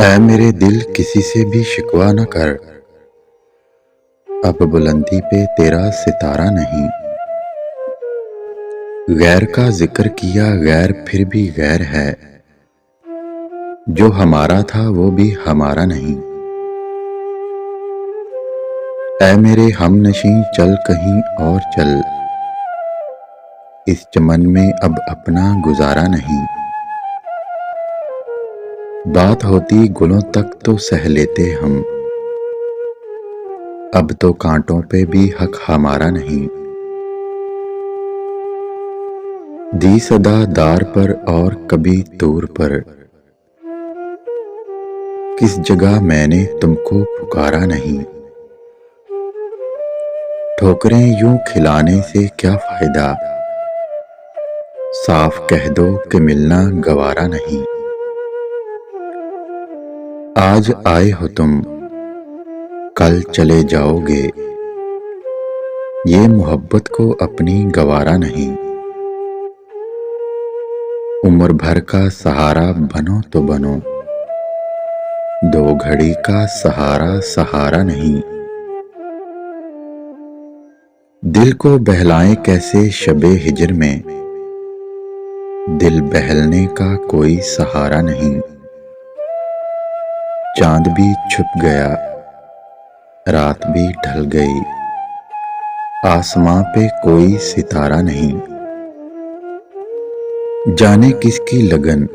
ऐ मेरे दिल किसी से भी शिकवा न कर, अब बुलंदी पे तेरा सितारा नहीं। गैर का जिक्र किया गैर फिर भी गैर है, जो हमारा था वो भी हमारा नहीं। ऐ मेरे हमनशीं चल कहीं और चल, इस चमन में अब अपना गुजारा नहीं। बात होती गुलों तक तो सह लेते हम, अब तो कांटों पे भी हक हमारा नहीं। दी सदा दार पर और कभी तूर पर, किस जगह मैंने तुमको पुकारा नहीं। ठोकरें यूं खिलाने से क्या फायदा, साफ कह दो कि मिलना गवारा नहीं। आज आए हो तुम, कल चले जाओगे, ये मोहब्बत को अपनी गवारा नहीं। उम्र भर का सहारा बनो तो बनो, दो घड़ी का सहारा सहारा नहीं। दिल को बहलाएं कैसे शबे हिजर में, दिल बहलने का कोई सहारा नहीं। चांद भी छुप गया, रात भी ढल गई, आसमां पे कोई सितारा नहीं। जाने किसकी लगन,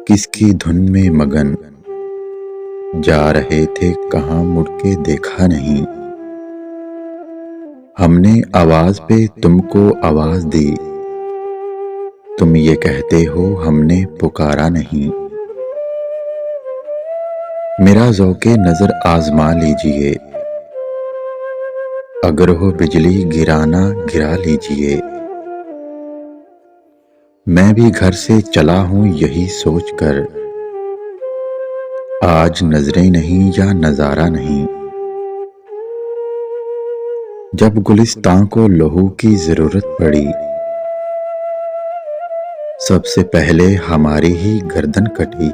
किसकी धुन में मगन, जा रहे थे कहाँ मुड़ के देखा नहीं। हमने आवाज पे तुमको आवाज दी, तुम ये कहते हो हमने पुकारा नहीं। मेरा ज़ौक़े नजर आजमा लीजिए, अगर हो बिजली गिराना गिरा लीजिए। मैं भी घर से चला हूं यही सोचकर, आज नजरें नहीं या नजारा नहीं। जब गुलिस्तां को लहू की जरूरत पड़ी, सबसे पहले हमारी ही गर्दन कटी।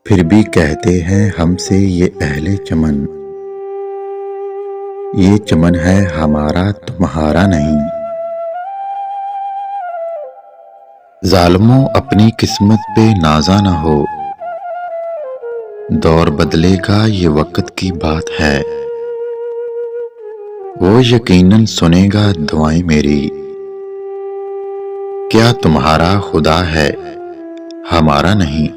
फिर भी कहते हैं हमसे ये अहले चमन, ये चमन है हमारा तुम्हारा नहीं। जालिमों अपनी किस्मत पे नाजा न हो, दौर बदलेगा ये वक्त की बात है। वो यकीनन सुनेगा दुआएं मेरी, क्या तुम्हारा खुदा है हमारा नहीं।